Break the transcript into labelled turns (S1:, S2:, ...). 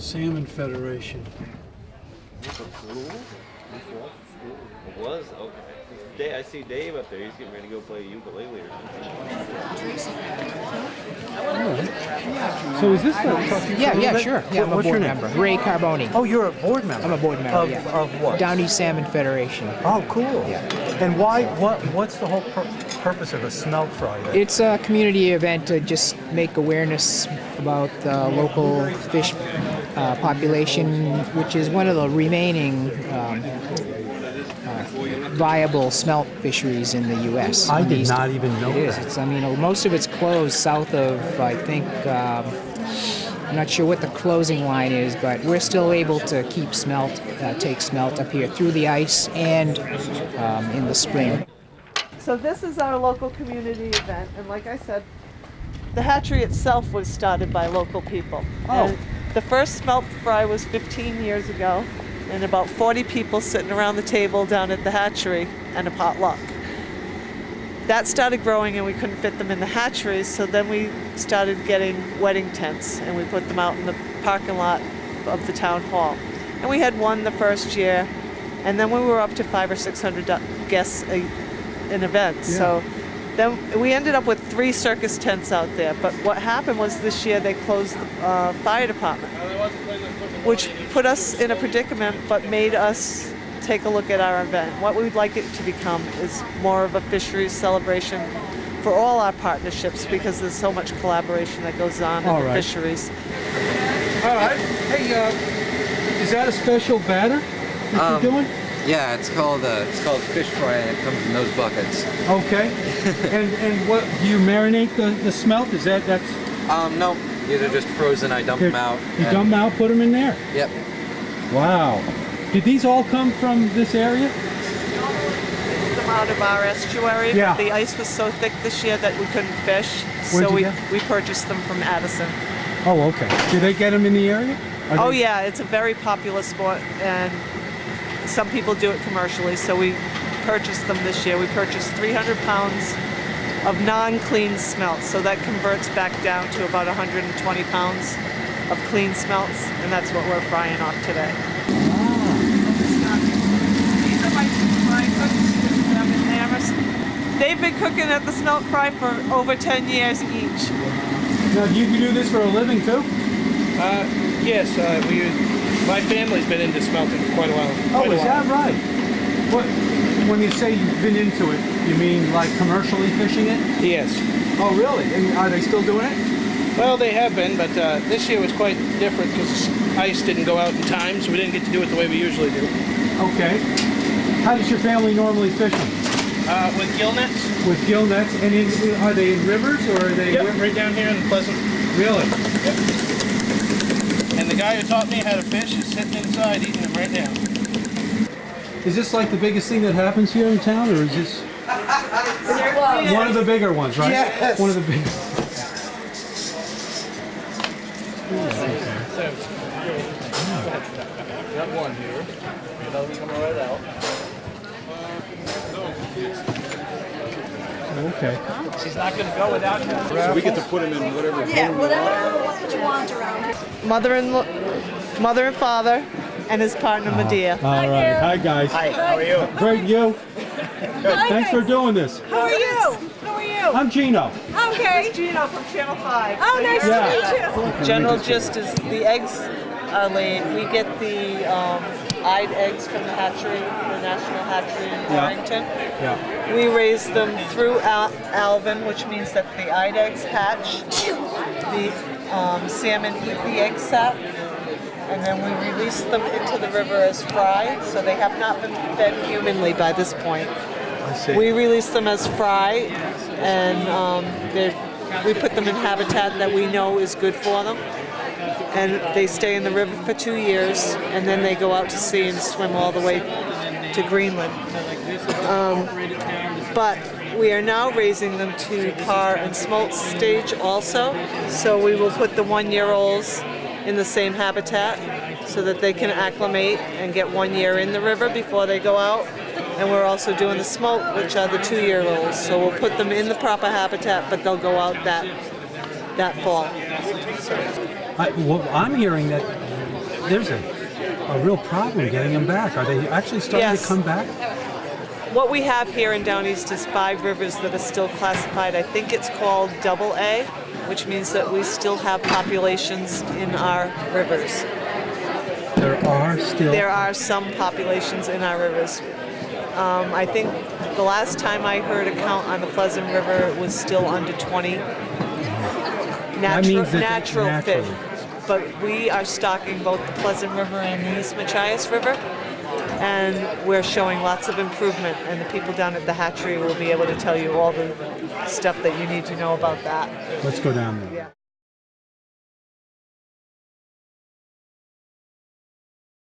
S1: Salmon Federation.
S2: Is this a pool? It was? Okay. I see Dave up there. He's getting ready to go play ukulele or something.
S1: So is this the...
S3: Yeah, sure. Yeah, I'm a board member. Ray Carboni.
S4: Oh, you're a board member?
S3: I'm a board member,
S4: Of what?
S3: Down East Salmon Federation.
S4: Oh, cool.
S3: Yeah.
S4: And what's the whole purpose of a Smelt Fry then?
S3: It's a community event to just make awareness about the local fish population, which is one of the remaining viable smelt fisheries in the U.S.
S4: I did not even know
S3: it is.
S4: that.
S3: It's, most of it's closed south of, I think, I'm not sure what the closing line is, but we're still able to keep smelt, take smelt up here through the ice and in the spring.
S5: So this is our local community event, and like I said, the hatchery itself was started by local people.
S4: Oh.
S5: And the first smelt fry was 15 years ago, and about 40 people sitting around the table down at the hatchery and a potluck. That started growing and we couldn't fit them in the hatcheries, so then we started getting wedding tents and we put them out in the parking lot of the town hall. And we had one the first year, and then we were up to 500 or 600 guests an event. Yeah. So then we ended up with 3 circus tents out there. But what happened was this year they closed the fire department, which put us in a predicament but made us take a look at our event. What we would like it to become is more of a fisheries celebration for all our partnerships, because there's so much collaboration that goes on in the fisheries.
S1: All right. Hey, is that a special batter that you're doing?
S6: Yeah, it's called fish fry, and it comes in those buckets.
S1: Okay. and what do you marinate the smelt? That's?
S6: No, these are just frozen. I dump them out.
S1: You dump them out, put them in there.
S6: Yep.
S1: Wow. Did these all come from this area?
S5: Them out of our estuary.
S1: Yeah.
S5: But the ice was so thick this year that we couldn't fish,
S1: Where'd
S5: so
S1: you
S5: we purchased them from Addison.
S1: Oh, okay. Do they get them in the area?
S5: Oh yeah, it's a very popular sport, and some people do it commercially, so we purchased them this year. We purchased 300 pounds of non-clean smelts, so that converts back down to about 120 pounds of clean smelts, and that's what we're frying off today. These are my fry cooks. They've been cooking at the Smelt Fry for over 10 years each.
S1: Now, do you do this for a living too?
S7: Yes, my family's been into smelting for quite a while.
S1: Oh, is that right? What? When you say you've been into it, you mean like commercially fishing it?
S7: Yes.
S1: Oh, really? And are they still doing it?
S7: Well, they have been, but this year was quite different because ice didn't go out in time, so we didn't get to do it the way we usually do.
S1: Okay. How does your family normally fish them?
S7: With gill nets.
S1: With gill nets, and are they in rivers or are they?
S7: Yep, right down here in Pleasant.
S1: Really?
S7: Yep. And the guy who taught me how to fish is sitting inside eating them right now.
S1: Is this like the biggest thing that happens here in town, or is this one of the bigger ones, right?
S4: Yes.
S1: One of the big.
S7: Got one here. That'll be coming right out.
S1: Okay.
S7: She's not going to go without you.
S8: So we get to put them in whatever bowl we want.
S9: You want around here.
S5: Mother and father, and his partner Medea.
S1: All right. Hi, guys.
S7: Hi, how are you?
S1: Great, you. Thanks for doing this.
S9: How are you? How are you?
S1: I'm Gino.
S9: Okay.
S5: Gino from Channel 5.
S9: Oh, nice to meet you.
S5: General gist is the eggs are laid. We get the eyed eggs from the hatchery, the National Hatchery in Warrington.
S1: Yeah.
S5: We raise them through Alvin, which means that the eyed eggs hatch. The salmon eat the egg sac, and then we release them into the river as fry. So they have not been fed humanly by this point.
S1: I see.
S5: We release them as fry, and we put them in habitat that we know is good for them. And they stay in the river for 2 years, and then they go out to sea and swim all the way to Greenland. But we are now raising them to par and smolt stage also. So we will put the 1-year-olds in the same habitat so that they can acclimate and get 1 year in the river before they go out. And we're also doing the smolt, which are the 2-year-olds. So we'll put them in the proper habitat, but they'll go out that fall.
S1: I'm hearing that there's a real problem getting them back. Are they actually starting
S5: Yes.
S1: to come back?
S5: What we have here in Down East is 5 rivers that are still classified. I think it's called AA, which means that we still have populations in our rivers. There are some populations in our rivers. I think the last time I heard a count on the Pleasant River, it was still under 20
S1: means that
S5: natural fish. But we are stocking both the Pleasant River and the East Machias River, and we're showing lots of improvement, and the people down at the hatchery will be able to tell you all the stuff that you need to know about that.
S1: Let's go down there.
S5: Yeah.